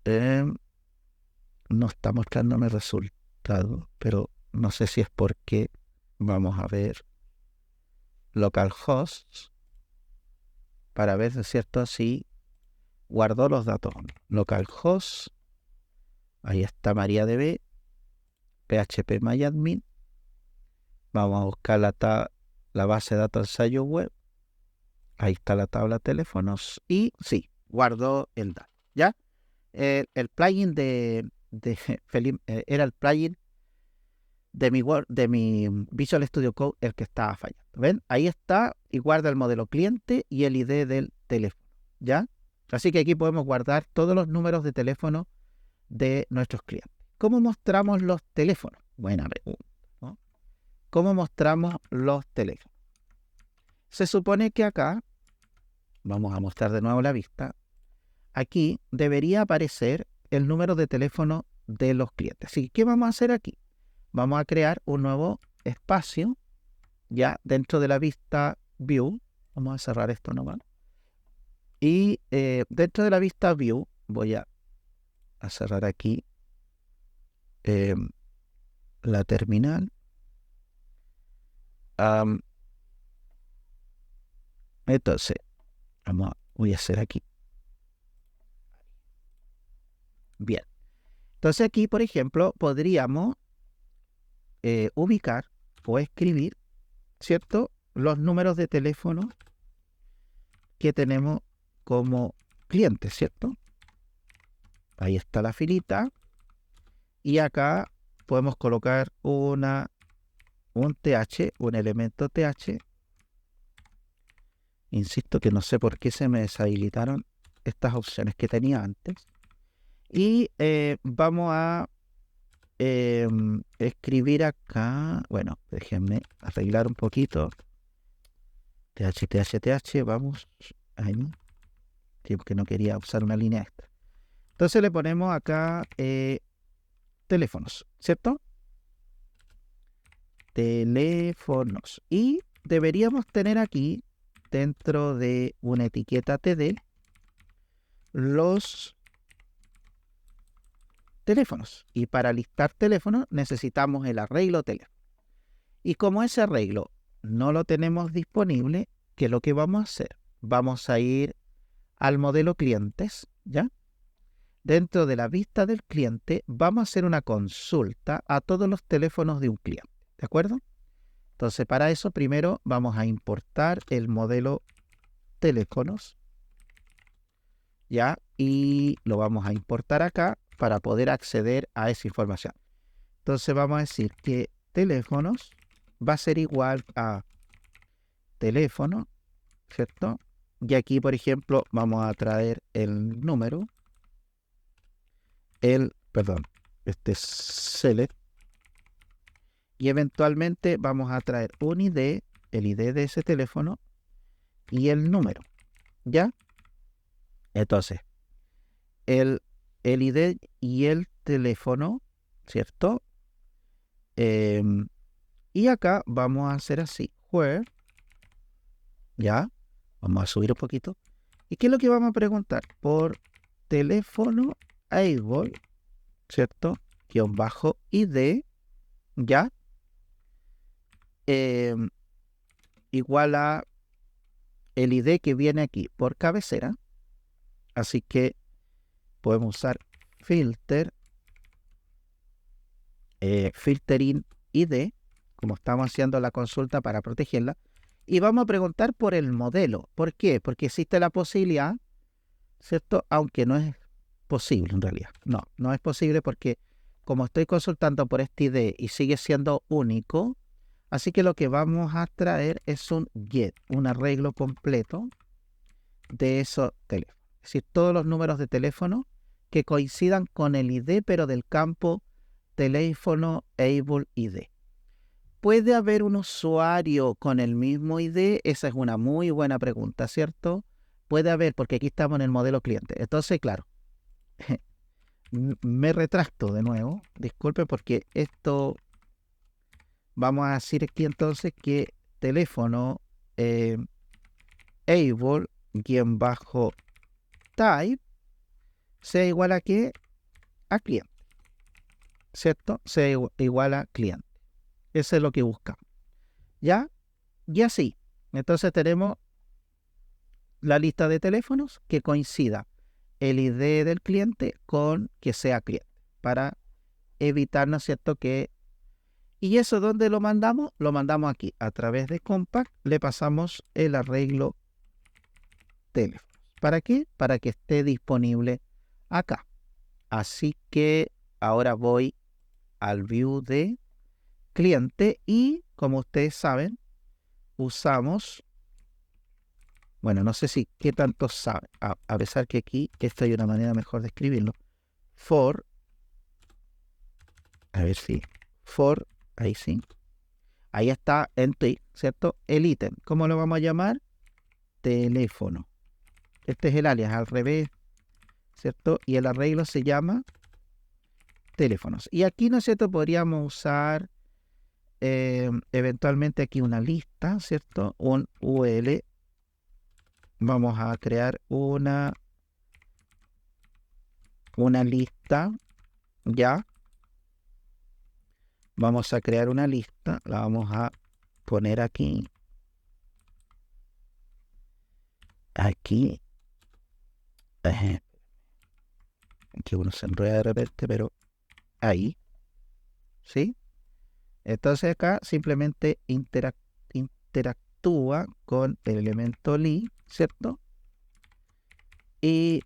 No está mostrándome resultado, pero no sé si es porque vamos a ver localhost para ver, ¿es cierto?, si guardó los datos. Localhost, ahí está MariaDB, phpMyAdmin. Vamos a buscar la base de datos ensayo web. Ahí está la tabla teléfonos y sí, guardó el dato, ¿ya? El plugin de era el plugin de mi Visual Studio Code el que estaba fallando. ¿Ven? Ahí está y guarda el modelo cliente y el ID del teléfono, ¿ya? Así que aquí podemos guardar todos los números de teléfono de nuestros clientes. ¿Cómo mostramos los teléfonos? Buena pregunta, ¿no? ¿cómo mostramos los teléfonos? Se supone que acá, vamos a mostrar de nuevo la vista, aquí debería aparecer el número de teléfono de los clientes. Así que, ¿qué vamos a hacer aquí? Vamos a crear un nuevo espacio ya dentro de la vista View. Vamos a cerrar esto nomás. Y dentro de la vista View voy a cerrar aquí la terminal. Entonces, voy a hacer aquí. Bien. Entonces aquí, por ejemplo, podríamos ubicar o escribir, ¿cierto?, los números de teléfono que tenemos como clientes, ¿cierto? Ahí está la filita. Y acá podemos colocar un TH, un elemento TH. Insisto que no sé por qué se me deshabilitaron estas opciones que tenía antes. Y vamos a escribir acá. Bueno, déjenme arreglar un poquito. TH, vamos. Ahí, que no quería usar una línea extra. Entonces le ponemos acá teléfonos, ¿cierto? Teléfonos. Y deberíamos tener aquí, dentro de una etiqueta TD, los teléfonos. Y para listar teléfonos necesitamos el arreglo teléfono. Y como ese arreglo no lo tenemos disponible, ¿qué es lo que vamos a hacer? Vamos a ir al modelo clientes, ¿ya? Dentro de la vista del cliente vamos a hacer una consulta a todos los teléfonos de un cliente, ¿de acuerdo? Entonces para eso primero vamos a importar el modelo teléfonos, ¿ya? Y lo vamos a importar acá para poder acceder a esa información. Entonces vamos a decir que teléfonos va a ser igual a teléfono, ¿cierto? Y aquí, por ejemplo, vamos a traer el número, este es select, y eventualmente vamos a traer un ID, el ID de ese teléfono y el número, ¿ya? Entonces, el ID y el teléfono, ¿cierto? Y acá vamos a hacer así, where, ¿ya? Vamos a subir un poquito. ¿Y qué es lo que vamos a preguntar? Por teléfono able, ¿cierto? Guión bajo ID, ¿ya? Igual a el ID que viene aquí por cabecera. Así que podemos usar filtering ID, como estamos haciendo la consulta para protegerla. Y vamos a preguntar por el modelo. ¿Por qué? Porque existe la posibilidad, ¿cierto? Aunque no es posible en realidad. No es posible porque como estoy consultando por este ID y sigue siendo único, así que lo que vamos a traer es un get, un arreglo completo de esos teléfonos. Es decir, todos los números de teléfono que coincidan con el ID, pero del campo teléfono able ID. ¿Puede haber un usuario con el mismo ID? Esa es una muy buena pregunta, ¿cierto? Puede haber, porque aquí estamos en el modelo cliente. Entonces, claro, me retracto de nuevo. Disculpe porque esto, vamos a decir aquí entonces que teléfono able-type sea igual a qué? A cliente, ¿cierto? Sea igual a cliente. Eso es lo que buscamos. ¿Ya? Y así. Entonces tenemos la lista de teléfonos que coincida el ID del cliente con que sea cliente. Para evitar, ¿no es cierto?, que... ¿Y eso dónde lo mandamos? Lo mandamos aquí. A través de Compact le pasamos el arreglo teléfonos. ¿Para qué? Para que esté disponible acá. Así que ahora voy al view de cliente y como ustedes saben, usamos, bueno, no sé si qué tanto saben, a pesar que aquí, esta hay una manera mejor de escribirlo, for, a ver si, for, ahí sí, Ahí está en TWIG, ¿cierto? El ítem. ¿Cómo lo vamos a llamar? Teléfono. Este es el alias, al revés, ¿cierto? Y el arreglo se llama teléfonos. Y aquí, ¿no es cierto? Podríamos usar eventualmente aquí una lista, ¿cierto? Un UL. Vamos a crear una lista, ¿ya? Vamos a crear una lista, la vamos a poner aquí. Aquí. Que uno se enreda de repente, pero ahí. ¿Sí? Entonces acá simplemente interactúa con el elemento li, ¿cierto? Y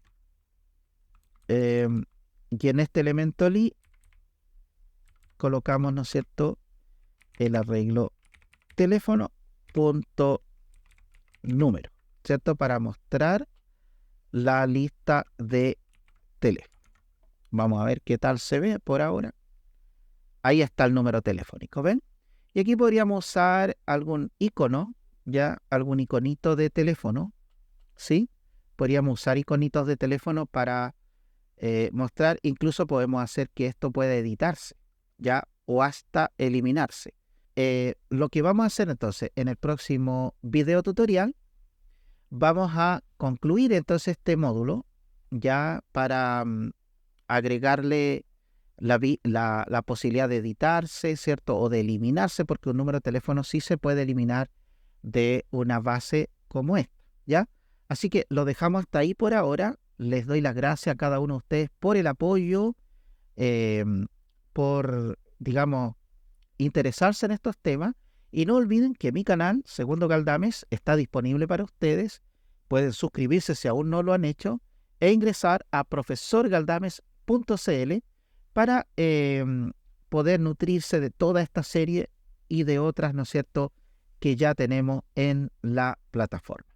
en este elemento li colocamos, ¿no es cierto?, el arreglo teléfono punto número, ¿cierto? Para mostrar la lista de teléfono. Vamos a ver qué tal se ve por ahora. Ahí está el número telefónico, ¿ven? Y aquí podríamos usar algún icono, ya, algún iconito de teléfono, ¿sí? Podríamos usar iconitos de teléfono para mostrar, incluso podemos hacer que esto pueda editarse, ya, o hasta eliminarse. Lo que vamos a hacer entonces en el próximo video tutorial, vamos a concluir entonces este módulo, ya, para agregarle la posibilidad de editarse, ¿cierto? O de eliminarse, porque un número de teléfono sí se puede eliminar de una base como esta, ¿ya? Así que lo dejamos hasta ahí por ahora. Les doy las gracias a cada uno de ustedes por el apoyo, por, digamos, interesarse en estos temas. Y no olviden que mi canal, Segundo Galdames, está disponible para ustedes. Pueden suscribirse si aún no lo han hecho e ingresar a profesorgaldames.cl para poder nutrirse de toda esta serie y de otras, ¿no es cierto?, que ya tenemos en la plataforma.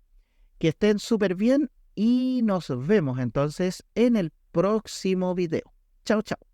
Que estén súper bien y nos vemos entonces en el próximo video. Chao, chao.